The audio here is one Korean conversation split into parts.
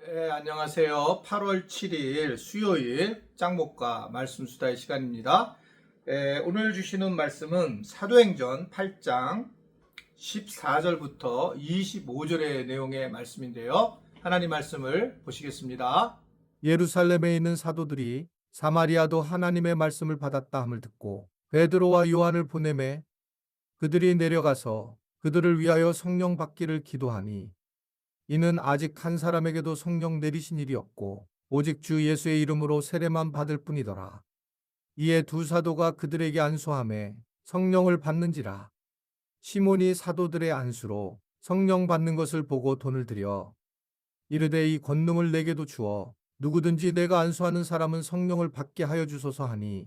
네, 안녕하세요. 8월 7일 수요일 짱목과 말씀 수다의 시간입니다. 오늘 주시는 말씀은 사도행전 8장 14절부터 25절의 내용의 말씀인데요. 하나님 말씀을 보시겠습니다. 예루살렘에 있는 사도들이 사마리아도 하나님의 말씀을 받았다 함을 듣고 베드로와 요한을 보내매 그들이 내려가서 그들을 위하여 성령 받기를 기도하니 이는 아직 한 사람에게도 성령 내리신 일이 없고 오직 주 예수의 이름으로 세례만 받을 뿐이더라. 이에 두 사도가 그들에게 안수하매 성령을 받는지라. 시몬이 사도들의 안수로 성령 받는 것을 보고 돈을 들여 이르되 이 권능을 내게도 주어 누구든지 내가 안수하는 사람은 성령을 받게 하여 주소서 하니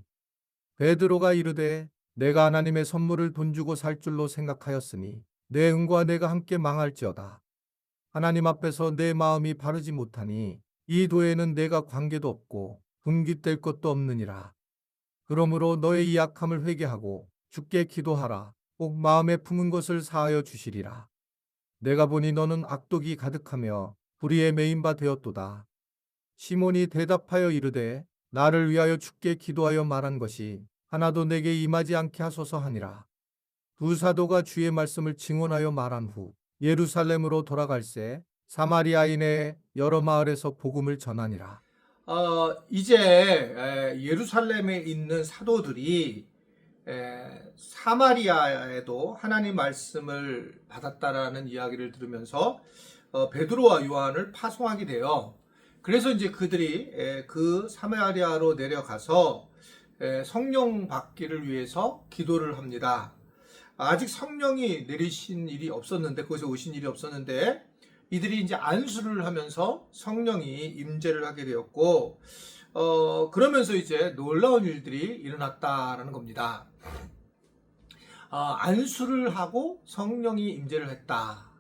베드로가 이르되 내가 하나님의 선물을 돈 주고 살 줄로 생각하였으니 내 은과 내가 함께 망할지어다. 하나님 앞에서 내 마음이 바르지 못하니 이 도에는 내가 관계도 없고 분깃될 것도 없느니라. 그러므로 너의 이 약함을 회개하고 주께 기도하라. 꼭 마음에 품은 것을 사하여 주시리라. 내가 보니 너는 악독이 가득하며 불의에 매인 바 되었도다. 시몬이 대답하여 이르되 나를 위하여 주께 기도하여 말한 것이 하나도 내게 임하지 않게 하소서 하니라. 두 사도가 주의 말씀을 증언하여 말한 후 예루살렘으로 돌아갈새 사마리아인의 여러 마을에서 복음을 전하니라. 이제 예루살렘에 있는 사도들이 사마리아에도 하나님 말씀을 받았다라는 이야기를 들으면서 베드로와 요한을 파송하게 돼요. 그래서 이제 그들이 그 사마리아로 내려가서 성령 받기를 위해서 기도를 합니다. 아직 성령이 내리신 일이 없었는데, 거기서 오신 일이 없었는데, 이들이 이제 안수를 하면서 성령이 임재를 하게 되었고, 그러면서 이제 놀라운 일들이 일어났다라는 겁니다. 안수를 하고 성령이 임재를 했다.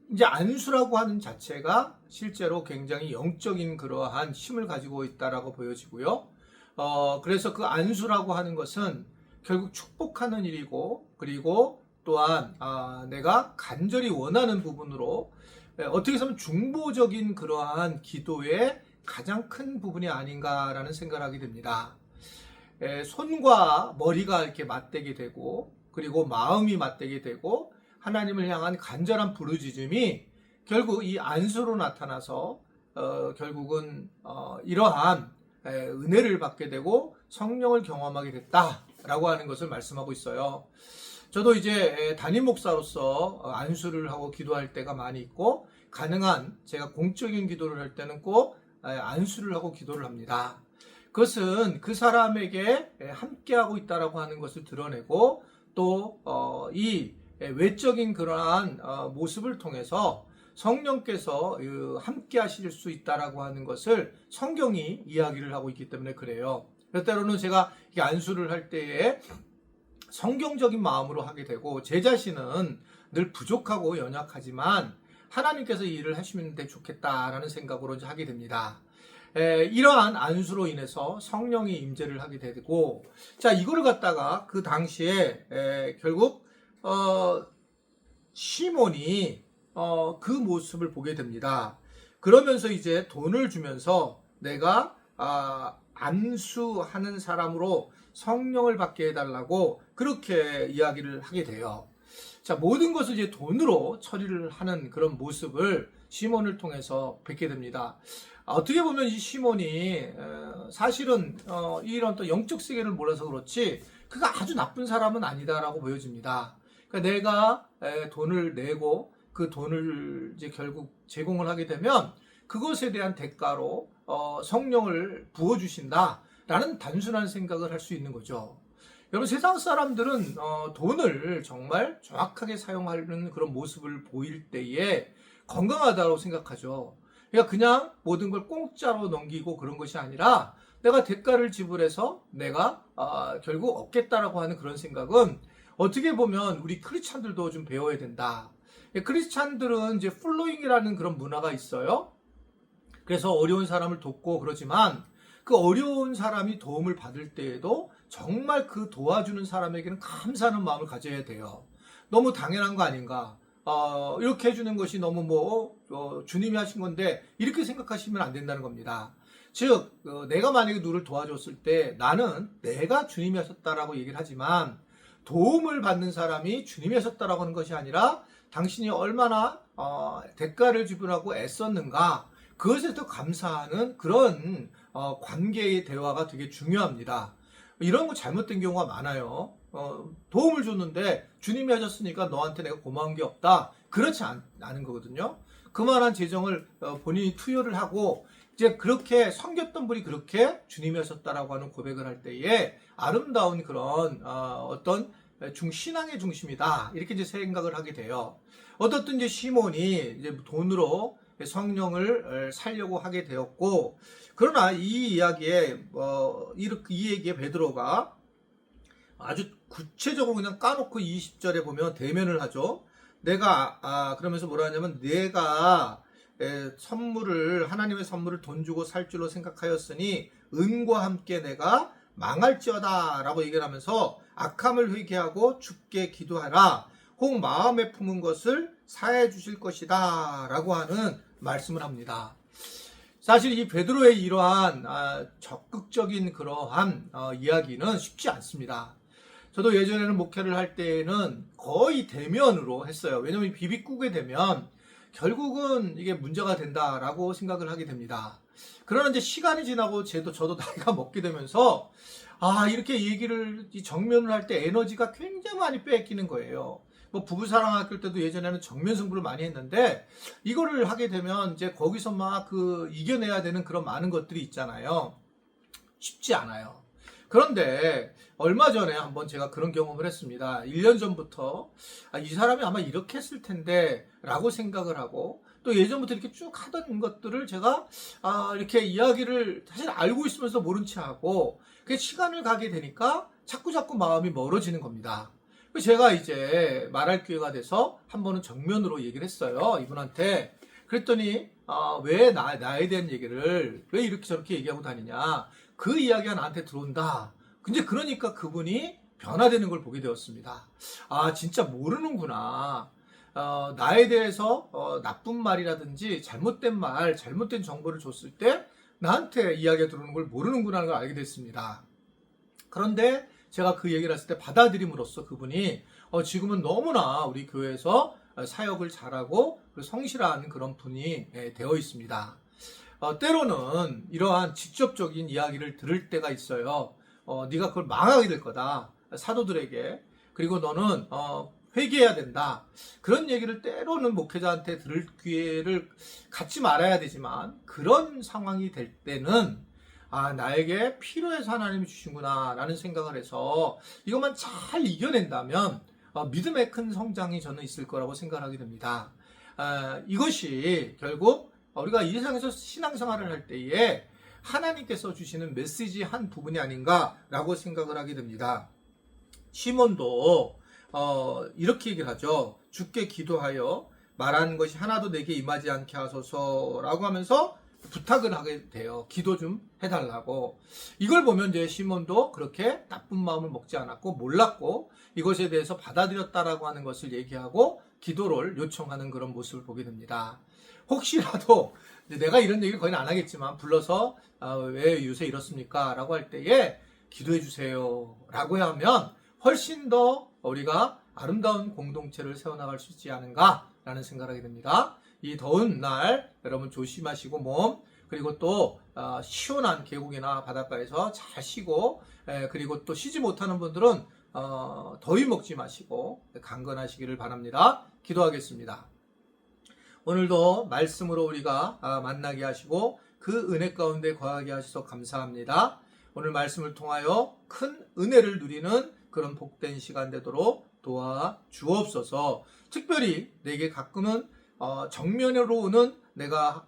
이제 안수라고 하는 자체가 실제로 굉장히 영적인 그러한 힘을 가지고 있다라고 보여지고요. 그래서 그 안수라고 하는 것은 결국 축복하는 일이고, 그리고 또한 내가 간절히 원하는 부분으로 어떻게 보면 중보적인 그러한 기도의 가장 큰 부분이 아닌가라는 생각을 하게 됩니다. 손과 머리가 이렇게 맞대게 되고, 그리고 마음이 맞대게 되고, 하나님을 향한 간절한 부르짖음이 결국 이 안수로 나타나서 결국은 이러한 은혜를 받게 되고 성령을 경험하게 됐다라고 하는 것을 말씀하고 있어요. 저도 이제 담임 목사로서 안수를 하고 기도할 때가 많이 있고, 가능한 제가 공적인 기도를 할 때는 꼭 안수를 하고 기도를 합니다. 그것은 그 사람에게 함께하고 있다라고 하는 것을 드러내고, 또 이 외적인 그러한 모습을 통해서 성령께서 함께 하실 수 있다라고 하는 것을 성경이 이야기를 하고 있기 때문에 그래요. 때로는 제가 안수를 할 때에 성경적인 마음으로 하게 되고, 제 자신은 늘 부족하고 연약하지만 하나님께서 이 일을 하시면 좋겠다라는 생각으로 이제 하게 됩니다. 이러한 안수로 인해서 성령이 임재를 하게 되고, 자, 이거를 갖다가 그 당시에 결국 시몬이 그 모습을 보게 됩니다. 그러면서 이제 돈을 주면서 내가 안수하는 사람으로 성령을 받게 해달라고 그렇게 이야기를 하게 돼요. 자, 모든 것을 이제 돈으로 처리를 하는 그런 모습을 시몬을 통해서 뵙게 됩니다. 어떻게 보면 이 시몬이 사실은 이런 또 영적 세계를 몰라서 그렇지 그가 아주 나쁜 사람은 아니다라고 보여집니다. 그러니까 내가 돈을 내고 그 돈을 이제 결국 제공을 하게 되면 그것에 대한 대가로 성령을 부어주신다라는 단순한 생각을 할 수 있는 거죠. 여러분, 세상 사람들은 돈을 정말 정확하게 사용하는 그런 모습을 보일 때에 건강하다고 생각하죠. 그러니까 그냥 모든 걸 공짜로 넘기고 그런 것이 아니라 내가 대가를 지불해서 내가 결국 얻겠다라고 하는 그런 생각은 어떻게 보면 우리 크리스찬들도 좀 배워야 된다. 크리스찬들은 이제 플로잉이라는 그런 문화가 있어요. 그래서 어려운 사람을 돕고 그러지만 그 어려운 사람이 도움을 받을 때에도 정말 그 도와주는 사람에게는 감사하는 마음을 가져야 돼요. 너무 당연한 거 아닌가? 이렇게 해주는 것이 너무 주님이 하신 건데 이렇게 생각하시면 안 된다는 겁니다. 즉 내가 만약에 누를 도와줬을 때 나는 내가 주님이 하셨다라고 얘기를 하지만 도움을 받는 사람이 주님이 하셨다라고 하는 것이 아니라 당신이 얼마나 대가를 지불하고 애썼는가, 그것에 더 감사하는 그런 관계의 대화가 되게 중요합니다. 이런 거 잘못된 경우가 많아요. 도움을 줬는데 주님이 하셨으니까 너한테 내가 고마운 게 없다, 그렇지 않은 거거든요. 그만한 재정을 본인이 투여를 하고 이제 그렇게 섬겼던 분이 그렇게 주님이 하셨다라고 하는 고백을 할 때에 아름다운 그런 어떤 신앙의 중심이다, 이렇게 이제 생각을 하게 돼요. 어떻든 이제 시몬이 이제 돈으로 성령을 살려고 하게 되었고, 그러나 이 이야기에 이 얘기에 베드로가 아주 구체적으로 그냥 까놓고 20절에 보면 대면을 하죠. 그러면서 뭐라 하냐면, 내가 하나님의 선물을 돈 주고 살 줄로 생각하였으니 은과 함께 내가 망할지어다 라고 얘기를 하면서, 악함을 회개하고 주께 기도하라, 혹 마음에 품은 것을 사해 주실 것이다 라고 하는 말씀을 합니다. 사실 이 베드로의 이러한 적극적인 그러한 이야기는 쉽지 않습니다. 저도 예전에는 목회를 할 때에는 거의 대면으로 했어요. 왜냐하면 비비꾸게 되면 결국은 이게 문제가 된다라고 생각을 하게 됩니다. 그러나 이제 시간이 지나고 저도 나이가 먹게 되면서 이렇게 얘기를 정면을 할 때 에너지가 굉장히 많이 뺏기는 거예요. 부부사랑학교 때도 예전에는 정면 승부를 많이 했는데, 이거를 하게 되면 이제 거기서 막 이겨내야 되는 그런 많은 것들이 있잖아요. 쉽지 않아요. 그런데 얼마 전에 한번 제가 그런 경험을 했습니다. 1년 전부터 이 사람이 아마 이렇게 했을 텐데 라고 생각을 하고, 또 예전부터 이렇게 쭉 하던 것들을 제가 이렇게 이야기를 사실 알고 있으면서 모른 채 하고, 그 시간을 가게 되니까 자꾸 마음이 멀어지는 겁니다. 제가 이제 말할 기회가 돼서 한 번은 정면으로 얘기를 했어요, 이분한테. 그랬더니 왜 나에 대한 얘기를 왜 이렇게 저렇게 얘기하고 다니냐, 그 이야기가 나한테 들어온다. 근데 그러니까 그분이 변화되는 걸 보게 되었습니다. 진짜 모르는구나. 나에 대해서 나쁜 말이라든지 잘못된 말, 잘못된 정보를 줬을 때 나한테 이야기가 들어오는 걸 모르는구나 걸 알게 됐습니다. 그런데 제가 그 얘기를 했을 때 받아들임으로써 그분이 지금은 너무나 우리 교회에서 사역을 잘하고 성실한 그런 분이 되어 있습니다. 때로는 이러한 직접적인 이야기를 들을 때가 있어요. 네가 그걸 망하게 될 거다, 사도들에게. 그리고 너는 회개해야 된다. 그런 얘기를 때로는 목회자한테 들을 기회를 갖지 말아야 되지만, 그런 상황이 될 때는 나에게 필요해서 하나님이 주신구나 라는 생각을 해서 이것만 잘 이겨낸다면 믿음의 큰 성장이 저는 있을 거라고 생각하게 됩니다. 이것이 결국 우리가 이 세상에서 신앙생활을 할 때에 하나님께서 주시는 메시지 한 부분이 아닌가라고 생각을 하게 됩니다. 시몬도 이렇게 얘기를 하죠. 주께 기도하여 말하는 것이 하나도 내게 임하지 않게 하소서라고 하면서 부탁을 하게 돼요. 기도 좀 해달라고. 이걸 보면 이제 시몬도 그렇게 나쁜 마음을 먹지 않았고 몰랐고 이것에 대해서 받아들였다라고 하는 것을 얘기하고 기도를 요청하는 그런 모습을 보게 됩니다. 혹시라도 내가 이런 얘기를 거의 안 하겠지만 불러서 왜 요새 이렇습니까? 라고 할 때에 기도해 주세요 라고 하면 훨씬 더 우리가 아름다운 공동체를 세워나갈 수 있지 않은가 라는 생각을 하게 됩니다. 이 더운 날 여러분 조심하시고 몸, 그리고 또 시원한 계곡이나 바닷가에서 잘 쉬고, 그리고 또 쉬지 못하는 분들은 더위 먹지 마시고 강건하시기를 바랍니다. 기도하겠습니다. 오늘도 말씀으로 우리가 만나게 하시고 그 은혜 가운데 거하게 하셔서 감사합니다. 오늘 말씀을 통하여 큰 은혜를 누리는 그런 복된 시간 되도록 도와 주옵소서. 특별히 내게 가끔은 정면으로 오는 내가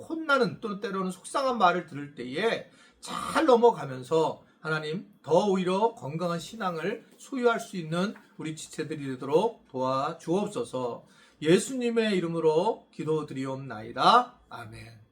혼나는 또는 때로는 속상한 말을 들을 때에 잘 넘어가면서 하나님 더 오히려 건강한 신앙을 소유할 수 있는 우리 지체들이 되도록 도와 주옵소서. 예수님의 이름으로 기도드리옵나이다. 아멘.